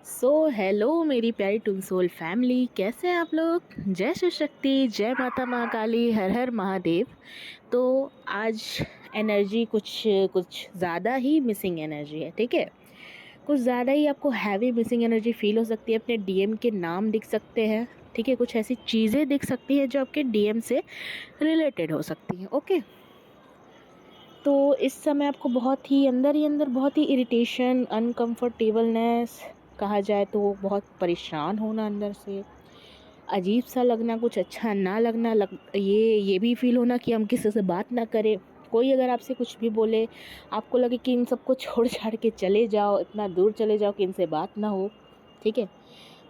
Hello मेरी प्यारी टुनसोल family, कैसे हैं आप लोग। जय शिव शक्ति, जय माता महाकाली, हर हर महादेव। तो आज एनर्जी कुछ कुछ ज़्यादा ही मिसिंग एनर्जी है, ठीक है। कुछ ज़्यादा ही आपको हैवी मिसिंग एनर्जी फील हो सकती है। अपने डीएम के नाम दिख सकते हैं, ठीक है। कुछ ऐसी चीज़ें दिख सकती हैं जो आपके डीएम से रिलेटेड हो सकती हैं, ओके। तो इस समय आपको बहुत ही अंदर बहुत ही इरिटेशन, अनकंफर्टेबलनेस कहा जाए तो बहुत परेशान होना अंदर से, अजीब सा लगना, कुछ अच्छा ना लगना, ये भी फील होना कि हम किसी से बात ना करें। कोई अगर आपसे कुछ भी बोले, आपको लगे कि इन सबको छोड़ छाड़ के चले जाओ, इतना दूर चले जाओ कि इनसे बात ना हो, ठीक है।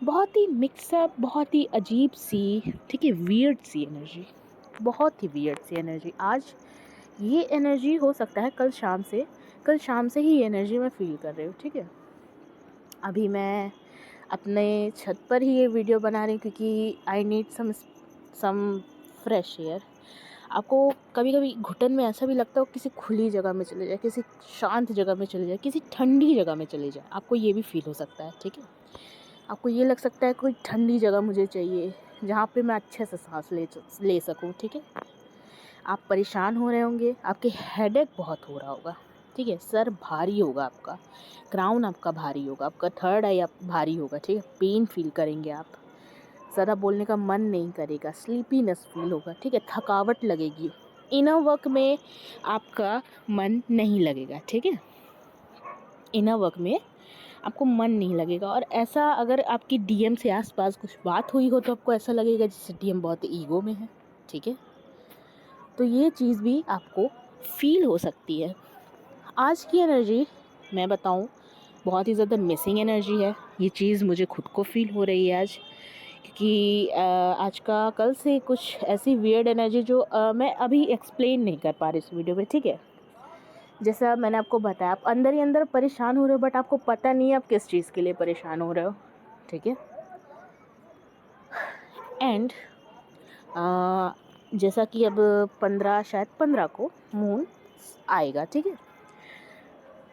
बहुत ही मिक्सअप, बहुत ही अजीब सी, ठीक है, वियर्ड सी एनर्जी, बहुत ही वियर्ड सी एनर्जी। आज ये एनर्जी हो सकता है कल शाम से ही ये एनर्जी मैं फ़ील कर रही हूँ, ठीक है। अभी मैं अपने छत पर ही ये वीडियो बना रही हूँ क्योंकि I need some fresh air. आपको कभी कभी घुटन में ऐसा भी लगता हो किसी खुली जगह में चले जाए, किसी शांत जगह में चले जाए, किसी ठंडी जगह में चले जाए, आपको ये भी फील हो सकता है, ठीक है। आपको ये लग सकता है कोई ठंडी जगह मुझे चाहिए जहाँ पे मैं अच्छे से सांस ले सकूँ, ठीक है। आप परेशान हो रहे होंगे, आपके हेडेक बहुत हो रहा होगा, ठीक है। सर भारी होगा आपका, क्राउन आपका भारी होगा, आपका थर्ड आई आप भारी होगा, ठीक है। पेन फील करेंगे आप, ज़्यादा बोलने का मन नहीं करेगा, स्लीपीनेस फील होगा, ठीक है। थकावट लगेगी, इनर वर्क में आपका मन नहीं लगेगा, ठीक है। इनर वर्क में आपको मन नहीं लगेगा। और ऐसा अगर आपकी डीएम से आसपास कुछ बात हुई हो तो आपको ऐसा लगेगा जैसे डीएम बहुत ईगो में है, ठीक है। तो ये चीज़ भी आपको फील हो सकती है। आज की एनर्जी मैं बताऊं, बहुत ही ज़्यादा मिसिंग एनर्जी है। ये चीज़ मुझे खुद को फील हो रही है आज, क्योंकि आज का कल से कुछ ऐसी वियर्ड एनर्जी जो मैं अभी एक्सप्लेन नहीं कर पा रही इस वीडियो में, ठीक है। जैसा मैंने आपको बताया, आप अंदर ही अंदर परेशान हो रहे हो, बट आपको पता नहीं है आप किस चीज़ के लिए परेशान हो रहे हो, ठीक है। एंड जैसा कि अब 15, शायद 15 को मून आएगा, ठीक है।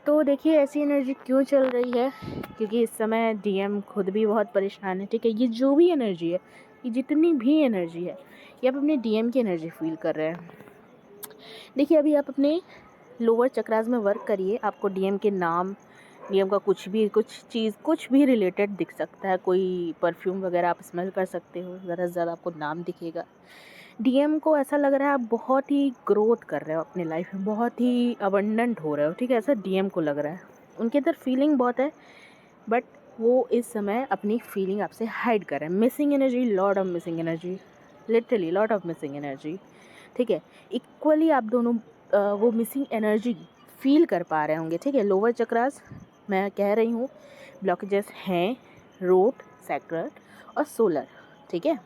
तो देखिए ऐसी एनर्जी क्यों चल रही है, क्योंकि इस समय डीएम खुद भी बहुत परेशान है, ठीक है। ये जो भी एनर्जी है, ये जितनी भी एनर्जी है, ये आप अपने डीएम की एनर्जी फील कर रहे हैं। देखिए अभी आप अपने लोअर चक्रास में वर्क करिए, आपको डीएम के नाम, डीएम का कुछ चीज़ कुछ भी रिलेटेड दिख सकता है। कोई परफ्यूम वगैरह आप स्मेल कर सकते हो, ज़्यादा से ज़्यादा आपको नाम दिखेगा। डीएम को ऐसा लग रहा है आप बहुत ही ग्रोथ कर रहे हो अपनी लाइफ में, बहुत ही अबंडेंट हो रहे हो, ठीक है। ऐसा डीएम को लग रहा है। उनके अंदर फीलिंग बहुत है, बट वो इस समय अपनी फीलिंग आपसे हाइड कर रहे हैं। Missing energy, lot of missing energy, literally lot of missing energy, ठीक है। इक्वली आप दोनों वो मिसिंग एनर्जी फील कर पा रहे होंगे, ठीक है। लोअर चक्रास मैं कह रही हूँ ब्लॉकेजेस हैं, रूट, सैक्रल और सोलर, ठीक है।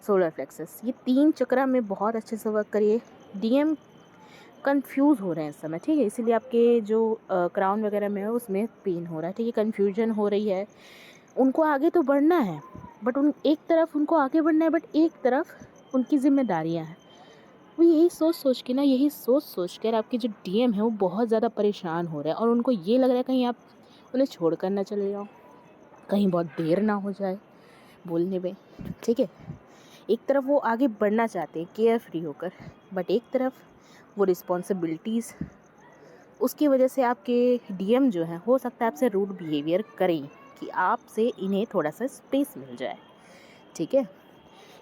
सोलर प्लेक्सस, ये 3 चक्रा में बहुत अच्छे से वर्क करिए। डीएम कंफ्यूज हो रहे हैं इस समय, ठीक है। इसीलिए आपके जो क्राउन वगैरह में है उसमें पेन हो रहा है, ठीक है। कन्फ्यूजन हो रही है, उनको आगे तो बढ़ना है, बट उन एक तरफ उनको आगे बढ़ना है, बट एक तरफ उनकी जिम्मेदारियां हैं। वो यही सोच सोच कर आपके जो डीएम है वो बहुत ज़्यादा परेशान हो रहे हैं, और उनको ये लग रहा है कहीं आप उन्हें छोड़ कर ना चले जाओ, कहीं बहुत देर ना हो जाए बोलने में, ठीक है। एक तरफ वो आगे बढ़ना चाहते हैं केयर फ्री होकर, बट एक तरफ वो रिस्पॉन्सिबिलिटीज़, उसकी वजह से आपके डीएम जो हैं हो सकता है आपसे रूड बिहेवियर करें कि आपसे इन्हें थोड़ा सा स्पेस मिल जाए, ठीक है।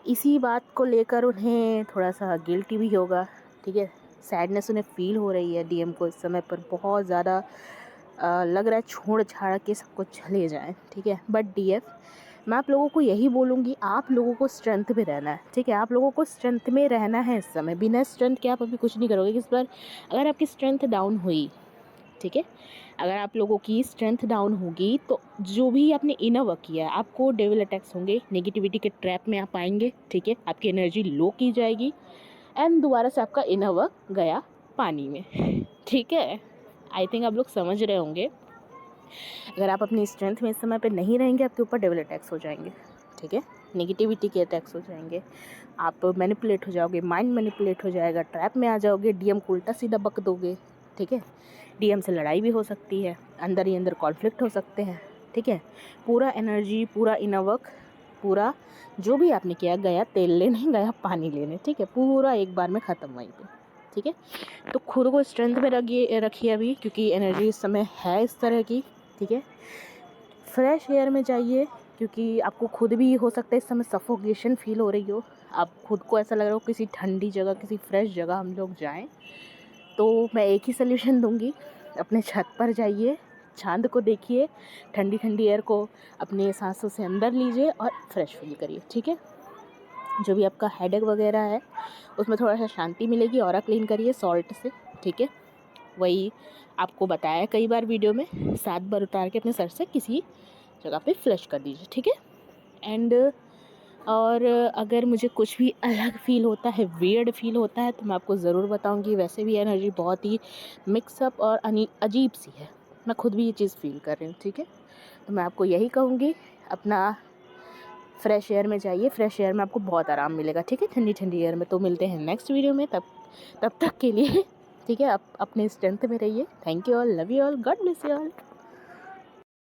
इसी बात को लेकर उन्हें थोड़ा सा गिल्टी भी होगा, ठीक है। सैडनेस उन्हें फील हो रही है डीएम को इस समय पर, बहुत ज़्यादा लग रहा है छोड़ छाड़ के सब कुछ चले जाएं, ठीक है। बट डीएफ, मैं आप लोगों को यही बोलूँगी, आप लोगों को स्ट्रेंथ में रहना है, ठीक है। आप लोगों को स्ट्रेंथ में रहना है इस समय। बिना स्ट्रेंथ के आप अभी कुछ नहीं करोगे। इस बार अगर आपकी स्ट्रेंथ डाउन हुई, ठीक है, अगर आप लोगों की स्ट्रेंथ डाउन होगी तो जो भी आपने इनर वर्क किया है, आपको डेविल अटैक्स होंगे, नेगेटिविटी के ट्रैप में आप आएंगे, ठीक है। आपकी एनर्जी लो की जाएगी, एंड दोबारा से आपका इनर वर्क गया पानी में, ठीक है। आई थिंक आप लोग समझ रहे होंगे। अगर आप अपनी स्ट्रेंथ में इस समय पे नहीं रहेंगे, आपके ऊपर डेविल अटैक्स हो जाएंगे, ठीक है। नेगेटिविटी के अटैक्स हो जाएंगे, आप मैनिपुलेट हो जाओगे, माइंड मैनिपुलेट हो जाएगा, ट्रैप में आ जाओगे, डीएम को उल्टा सीधा बक दोगे, ठीक है। डीएम से लड़ाई भी हो सकती है, अंदर ही अंदर कॉन्फ्लिक्ट हो सकते हैं, ठीक है। पूरा एनर्जी, पूरा इनर वर्क, पूरा जो भी आपने किया, गया तेल लेने, गया पानी लेने, ठीक है, पूरा एक बार में ख़त्म वहीं पे, ठीक है। तो खुद को स्ट्रेंथ में रखिए अभी, क्योंकि एनर्जी इस समय है इस तरह की, ठीक है। फ्रेश एयर में जाइए, क्योंकि आपको खुद भी हो सकता है इस समय सफोकेशन फील हो रही हो, आप खुद को ऐसा लग रहा हो किसी ठंडी जगह, किसी फ्रेश जगह हम लोग जाएं। तो मैं एक ही सल्यूशन दूंगी, अपने छत पर जाइए, चांद को देखिए, ठंडी ठंडी एयर को अपने सांसों से अंदर लीजिए और फ्रेश फील करिए, ठीक है। जो भी आपका हेडेक वगैरह है उसमें थोड़ा सा शांति मिलेगी। ऑरा क्लीन करिए सॉल्ट से, ठीक है। वही आपको बताया कई बार वीडियो में, 7 बार उतार के अपने सर से किसी जगह पे फ्लश कर दीजिए, ठीक है। एंड और अगर मुझे कुछ भी अलग फील होता है, वियर्ड फील होता है, तो मैं आपको ज़रूर बताऊंगी। वैसे भी एनर्जी बहुत ही मिक्सअप और अजीब सी है, मैं खुद भी ये चीज़ फील कर रही हूँ, ठीक है। तो मैं आपको यही कहूँगी, अपना फ्रेश एयर में जाइए, फ्रेश एयर में आपको बहुत आराम मिलेगा, ठीक है, ठंडी ठंडी एयर में। तो मिलते हैं नेक्स्ट वीडियो में, तब तक के लिए ठीक है, आप अपने स्ट्रेंथ में रहिए। Thank you all, love you all, God bless you all.